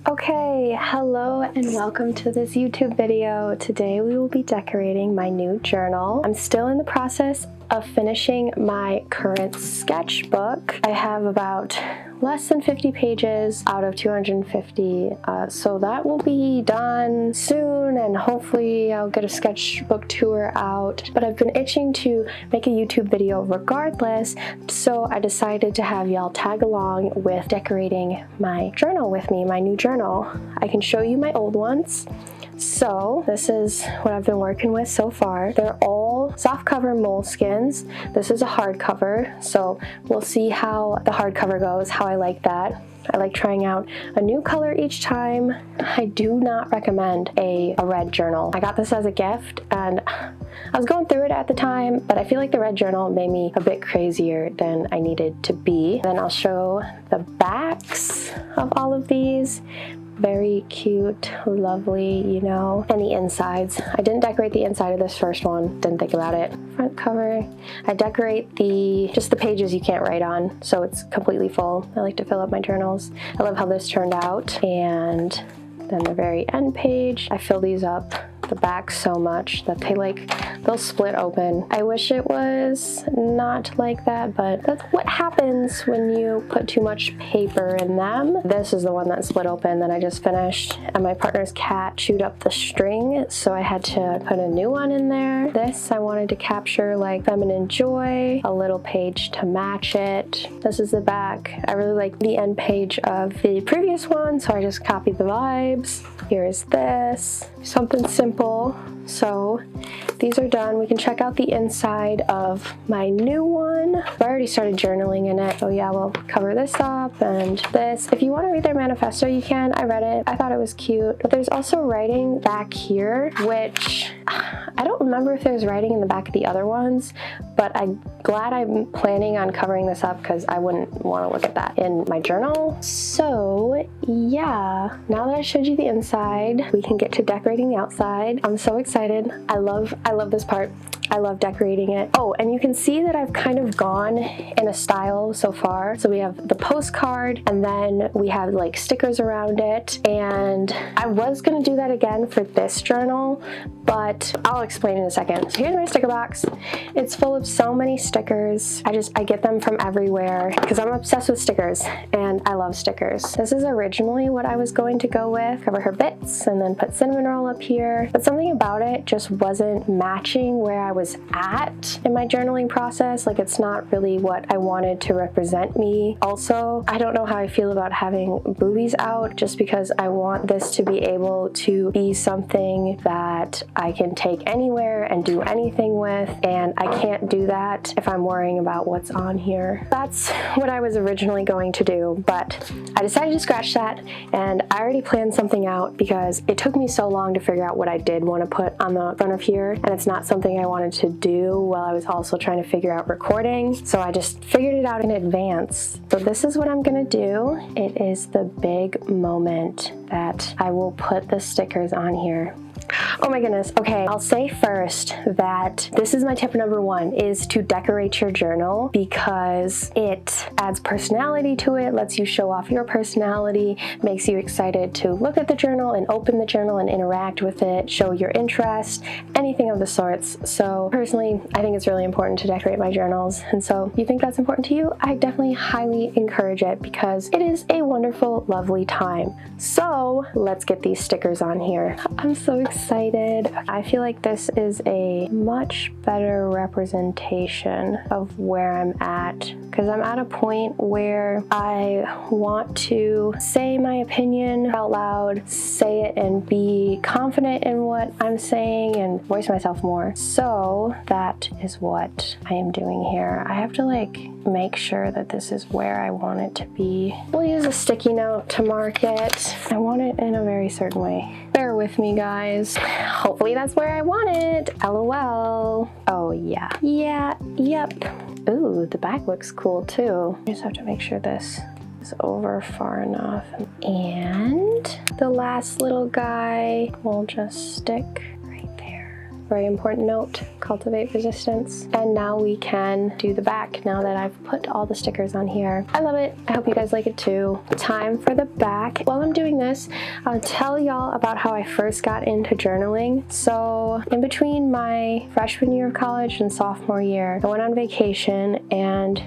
Okay, hello and welcome to this YouTube video. Today we will be decorating my new journal. I'm still in the process of finishing my current sketchbook. I have about less than 50 pages out of 250, so that will be done soon, and hopefully I'll get a sketchbook tour out. But I've been itching to make a YouTube video regardless, so I decided to have y'all tag along with decorating my journal with me, my new journal. I can show you my old ones. So this is what I've been working with so far. They're all softcover moleskins. This is a hardcover, so we'll see how the hardcover goes, how I like that. I like trying out a new color each time. I do not recommend a red journal. I got this as a gift and I was going through it at the time, but I feel like the red journal made me a bit crazier than I needed to be. Then I'll show the backs of all of these. Very cute, lovely, you know. And the insides. I didn't decorate the inside of this first one, didn't think about it. Front cover. I decorate just the pages you can't write on, so it's completely full. I like to fill up my journals. I love how this turned out. And then the very end page, I fill these up, the back, so much that they'll split open. I wish it was not like that, but that's what happens when you put too much paper in them. This is the one that split open that I just finished, and my partner's cat chewed up the string, so I had to put a new one in there. This I wanted to capture like feminine joy, a little page to match it. This is the back. I really like the end page of the previous one, so I just copied the vibes. Here's this, something simple. So these are done. We can check out the inside of my new one. I've already started journaling in it. Oh yeah, we'll cover this up and this. If you want to read their manifesto, you can. I read it. I thought it was cute. But there's also writing back here, which I don't remember if there's writing in the back of the other ones, but I'm glad I'm planning on covering this up because I wouldn't want to look at that in my journal. So yeah, now that I showed you the inside, we can get to decorating the outside. I'm so excited. I love this part. I love decorating it. Oh, and you can see that I've kind of gone in a style so far. So we have the postcard, and then we have like stickers around it. And I was gonna do that again for this journal, but I'll explain in a second. So here's my sticker box. It's full of so many stickers. I get them from everywhere because I'm obsessed with stickers and I love stickers. This is originally what I was going to go with, cover her bits and then put cinnamon roll up here. But something about it just wasn't matching where I was at in my journaling process. Like, it's not really what I wanted to represent me. Also, I don't know how I feel about having boobies out, just because I want this to be able to be something that I can take anywhere and do anything with, and I can't do that if I'm worrying about what's on here. That's what I was originally going to do, but I decided to scratch that, and I already planned something out because it took me so long to figure out what I did want to put on the front of here, and it's not something I wanted to do while I was also trying to figure out recording, so I just figured it out in advance. So this is what I'm gonna do. It is the big moment that I will put the stickers on here. Oh my goodness. Okay, I'll say first that this is my tip number one, is to decorate your journal because it adds personality to it, lets you show off your personality, makes you excited to look at the journal and open the journal and interact with it, show your interest, anything of the sorts. So personally, I think it's really important to decorate my journals. And so if you think that's important to you, I definitely highly encourage it because it is a wonderful, lovely time. So let's get these stickers on here. I'm so excited. I feel like this is a much better representation of where I'm at, because I'm at a point where I want to say my opinion out loud, say it and be confident in what I'm saying and voice myself more. So that is what I am doing here. I have to make sure that this is where I want it to be. We'll use a sticky note to mark it. I want it in a very certain way. Bear with me, guys. Hopefully that's where I want it. LOL. Oh yeah. Yeah, yep. Ooh, the back looks cool too. I just have to make sure this is over far enough. And the last little guy will just stick right there. very important note, cultivate resistance. And now we can do the back now that I've put all the stickers on here. I love it. I hope you guys like it too. Time for the back. While I'm doing this, I'll tell y'all about how I first got into journaling. So in between my freshman year of college and sophomore year, I went on vacation and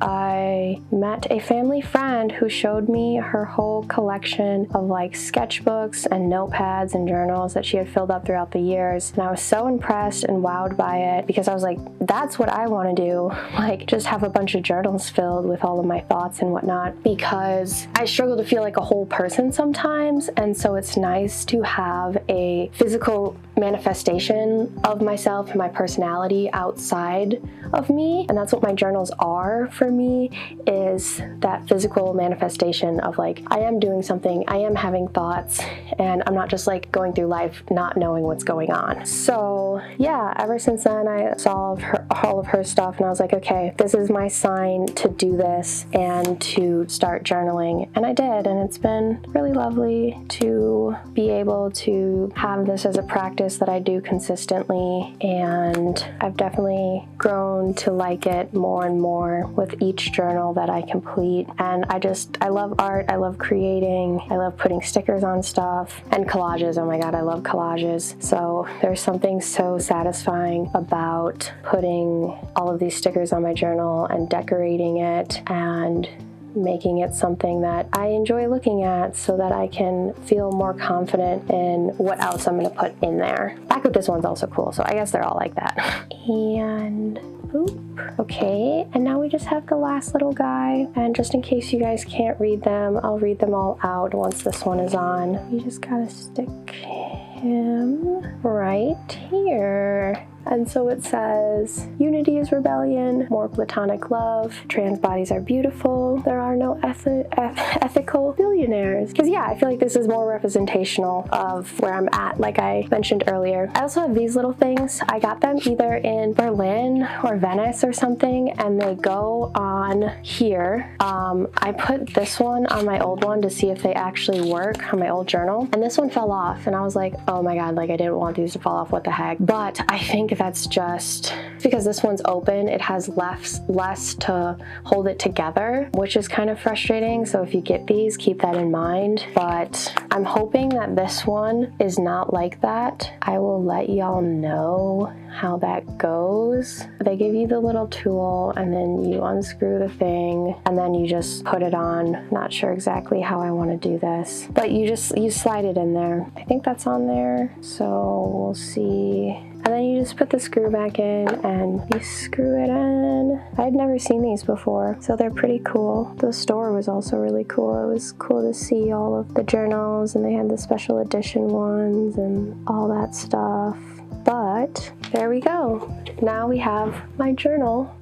I met a family friend who showed me her whole collection of like sketchbooks and notepads and journals that she had filled up throughout the years. And I was so impressed and wowed by it because I was like, that's what I want to do. Like just have a bunch of journals filled with all of my thoughts and whatnot, because I struggle to feel like a whole person sometimes. And so it's nice to have a physical manifestation of myself and my personality outside of me. And that's what my journals are for me, is that physical manifestation of like, I am doing something, I am having thoughts, and I'm not just like going through life not knowing what's going on. So yeah, ever since then I saw all of her stuff and I was like, okay, this is my sign to do this and to start journaling. And I did, and it's been really lovely to be able to have this as a practice that I do consistently, and I've definitely grown to like it more and more with each journal that I complete. And I love art, I love creating, I love putting stickers on stuff, and collages. Oh my god, I love collages. So there's something so satisfying about putting all of these stickers on my journal and decorating it and making it something that I enjoy looking at so that I can feel more confident in what else I'm going to put in there. Back with this one's also cool, so I guess they're all like that. And boop. Okay, and now we just have the last little guy, and just in case you guys can't read them, I'll read them all out once this one is on. You just gotta stick him right here. And so it says, unity is rebellion, more platonic love, trans bodies are beautiful, there are no ethical billionaires. Because yeah, I feel like this is more representational of where I'm at, like I mentioned earlier. I also have these little things. I got them either in Berlin or Venice or something, and they go on here. I put this one on my old one to see if they actually work on my old journal, and this one fell off, and I was like, oh my god, like I didn't want these to fall off, what the heck. But I think that's just because this one's open, it has less to hold it together, which is kind of frustrating. So if you get these, keep that in mind. But I'm hoping that this one is not like that. I will let y'all know how that goes. They give you the little tool and then you unscrew the thing and then you just put it on. Not sure exactly how I want to do this, but you slide it in there. I think that's on there, so we'll see. And then you just put the screw back in and you screw it in. I'd never seen these before, so they're pretty cool. The store was also really cool. It was cool to see all of the journals, and they had the special edition ones and all that stuff. But there we go. Now we have my journal.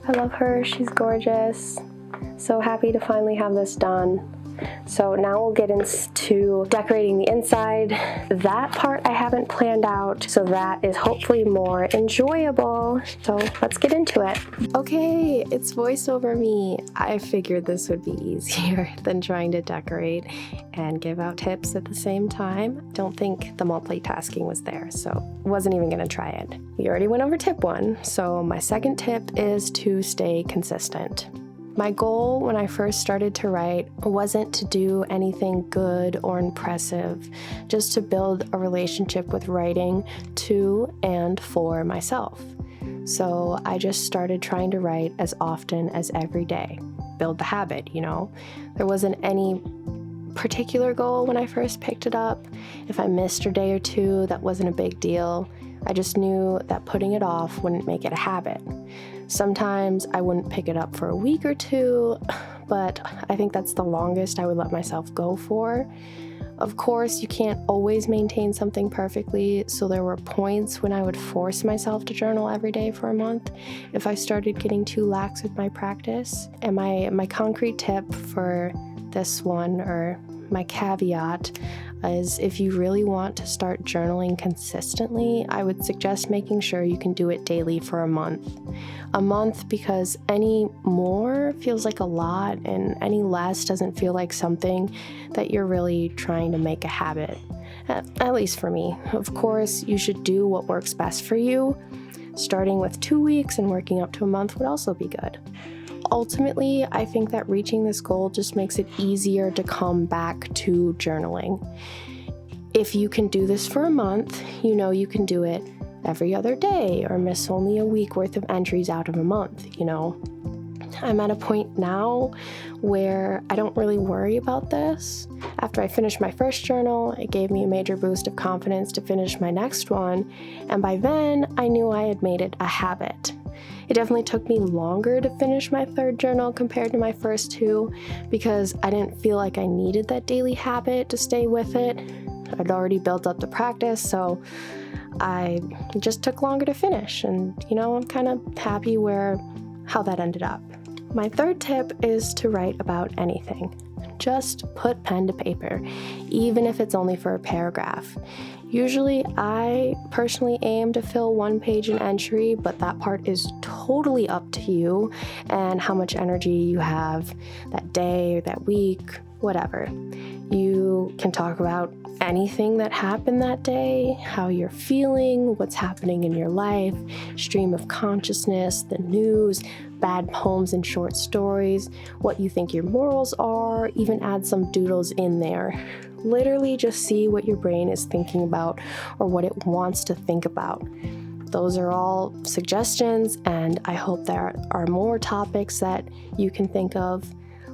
I love her. She's gorgeous. So happy to finally have this done. So now we'll get into decorating the inside. That part I haven't planned out, so that is hopefully more enjoyable. So let's get into it. Okay, it's voiceover me. I figured this would be easier than trying to decorate and give out tips at the same time. Don't think the multitasking was there, so wasn't even gonna try it. We already went over tip 1, so my second tip is to stay consistent. My goal when I first started to write wasn't to do anything good or impressive, just to build a relationship with writing to and for myself. So I just started trying to write as often as every day. Build the habit, you know? There wasn't any particular goal when I first picked it up. If I missed a day or two, that wasn't a big deal. I just knew that putting it off wouldn't make it a habit. Sometimes I wouldn't pick it up for a week or two, but I think that's the longest I would let myself go for. Of course, you can't always maintain something perfectly, so there were points when I would force myself to journal every day for a month if I started getting too lax with my practice. And my concrete tip for this one, or my caveat, is if you really want to start journaling consistently, I would suggest making sure you can do it daily for a month. A month, because any more feels like a lot and any less doesn't feel like something that you're really trying to make a habit. At least for me. Of course, you should do what works best for you. Starting with 2 weeks and working up to a month would also be good. Ultimately, I think that reaching this goal just makes it easier to come back to journaling. If you can do this for a month, you know you can do it every other day or miss only a week worth of entries out of a month, I'm at a point now where I don't really worry about this. After I finished my first journal, it gave me a major boost of confidence to finish my next one, and by then I knew I had made it a habit. It definitely took me longer to finish my third journal compared to my first two because I didn't feel like I needed that daily habit to stay with it. I'd already built up the practice, so I just took longer to finish, and I'm kind of happy how that ended up. My third tip is to write about anything. Just put pen to paper, even if it's only for a paragraph. Usually, I personally aim to fill 1 page an entry, but that part is totally up to you and how much energy you have that day or that week, whatever. You can talk about anything that happened that day, how you're feeling, what's happening in your life, stream of consciousness, the news, bad poems and short stories, what you think your morals are, even add some doodles in there. Literally just see what your brain is thinking about or what it wants to think about. Those are all suggestions, and I hope there are more topics that you can think of.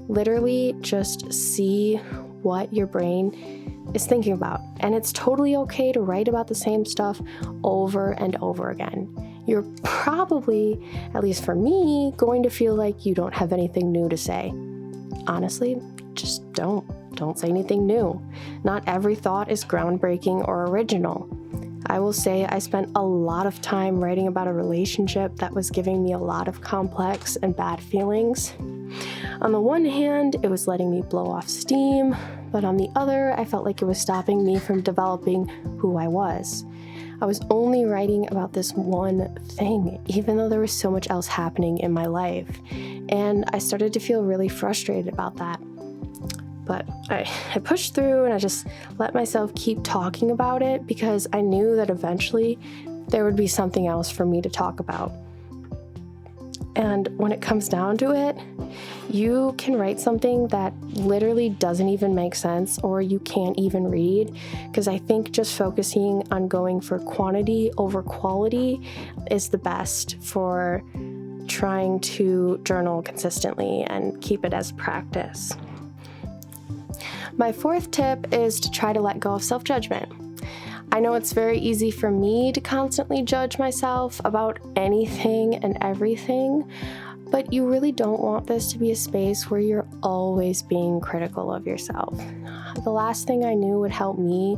Literally just see what your brain is thinking about. And it's totally okay to write about the same stuff over and over again. You're probably, at least for me, going to feel like you don't have anything new to say. Honestly, just don't say anything new. Not every thought is groundbreaking or original. I will say I spent a lot of time writing about a relationship that was giving me a lot of complex and bad feelings. On the one hand, it was letting me blow off steam, but on the other, I felt like it was stopping me from developing who I was. I was only writing about this one thing, even though there was so much else happening in my life, and I started to feel really frustrated about that. But I pushed through and I just let myself keep talking about it because I knew that eventually there would be something else for me to talk about. And when it comes down to it, you can write something that literally doesn't even make sense or you can't even read, because I think just focusing on going for quantity over quality is the best for trying to journal consistently and keep it as practice. My fourth tip is to try to let go of self-judgment. I know it's very easy for me to constantly judge myself about anything and everything, but you really don't want this to be a space where you're always being critical of yourself. The last thing I knew would help me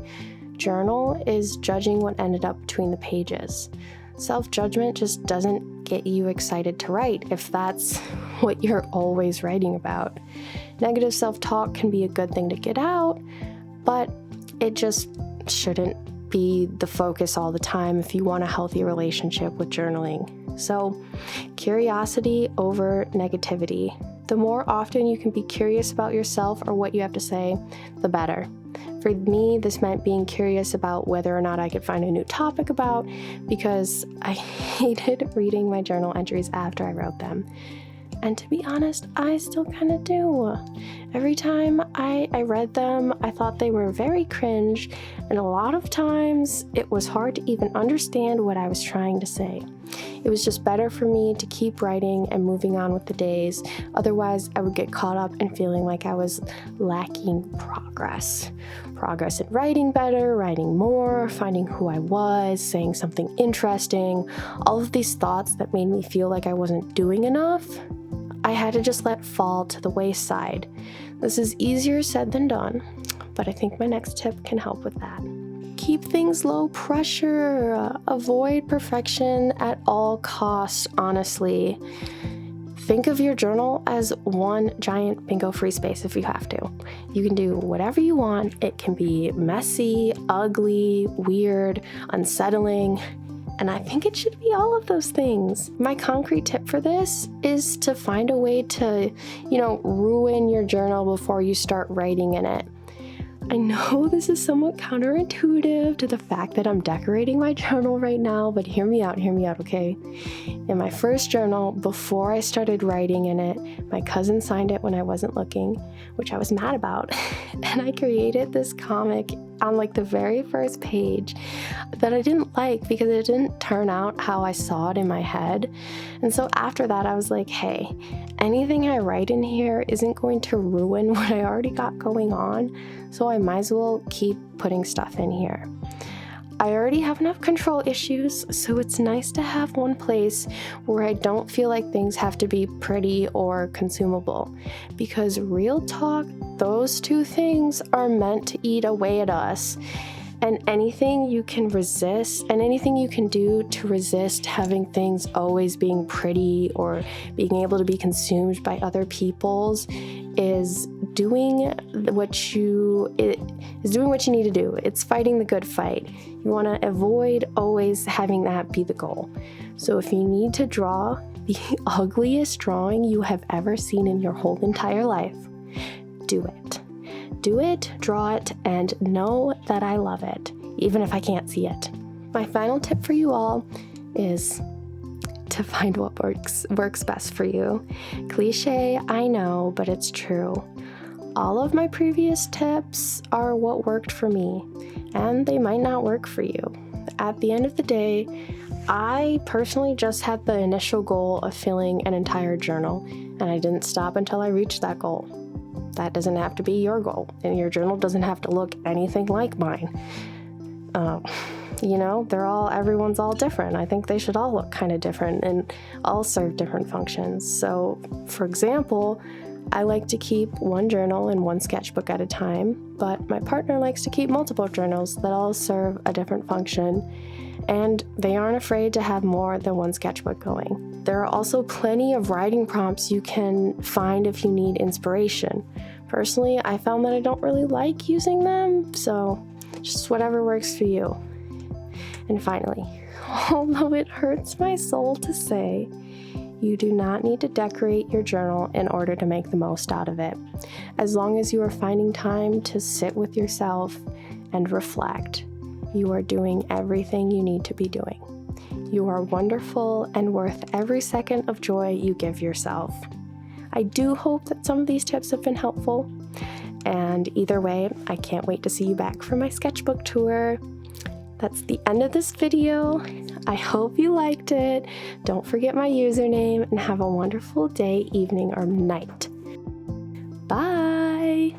journal is judging what ended up between the pages. Self-judgment just doesn't get you excited to write if that's what you're always writing about. Negative self-talk can be a good thing to get out, but it just shouldn't be the focus all the time if you want a healthy relationship with journaling. So, curiosity over negativity. The more often you can be curious about yourself or what you have to say, the better. For me, this meant being curious about whether or not I could find a new topic about, because I hated reading my journal entries after I wrote them. And to be honest, I still kind of do. Every time I read them, I thought they were very cringe, and a lot of times it was hard to even understand what I was trying to say. It was just better for me to keep writing and moving on with the days. Otherwise, I would get caught up in feeling like I was lacking progress. Progress in writing better, writing more, finding who I was, saying something interesting. All of these thoughts that made me feel like I wasn't doing enough, I had to just let fall to the wayside. This is easier said than done, but I think my next tip can help with that. Keep things low pressure. Avoid perfection at all costs, honestly. Think of your journal as one giant bingo free space if you have to. You can do whatever you want. It can be messy, ugly, weird, unsettling, and I think it should be all of those things. My concrete tip for this is to find a way to, ruin your journal before you start writing in it. I know this is somewhat counterintuitive to the fact that I'm decorating my journal right now, but hear me out, okay? In my first journal, before I started writing in it, my cousin signed it when I wasn't looking, which I was mad about. And I created this comic on the very first page that I didn't like because it didn't turn out how I saw it in my head. And so after that, I was like, hey, anything I write in here isn't going to ruin what I already got going on, so I might as well keep putting stuff in here. I already have enough control issues, so it's nice to have one place where I don't feel like things have to be pretty or consumable. Because real talk, those two things are meant to eat away at us. And anything you can resist, and anything you can do to resist having things always being pretty or being able to be consumed by other people's, is doing what you need to do. It's fighting the good fight. You want to avoid always having that be the goal. So if you need to draw the ugliest drawing you have ever seen in your whole entire life, do it. Do it, draw it, and know that I love it, even if I can't see it. My final tip for you all is to find what works best for you. Cliche, I know, but it's true. All of my previous tips are what worked for me, and they might not work for you. At the end of the day, I personally just had the initial goal of filling an entire journal, and I didn't stop until I reached that goal. That doesn't have to be your goal, and your journal doesn't have to look anything like mine. Everyone's all different. I think they should all look kind of different and all serve different functions. So, for example, I like to keep one journal and one sketchbook at a time, but my partner likes to keep multiple journals that all serve a different function, and they aren't afraid to have more than one sketchbook going. There are also plenty of writing prompts you can find if you need inspiration. Personally, I found that I don't really like using them, so just whatever works for you. And finally, although it hurts my soul to say, you do not need to decorate your journal in order to make the most out of it. As long as you are finding time to sit with yourself and reflect, you are doing everything you need to be doing. You are wonderful and worth every second of joy you give yourself. I do hope that some of these tips have been helpful. And either way, I can't wait to see you back for my sketchbook tour. That's the end of this video. I hope you liked it. Don't forget my username and have a wonderful day, evening, or night. Bye!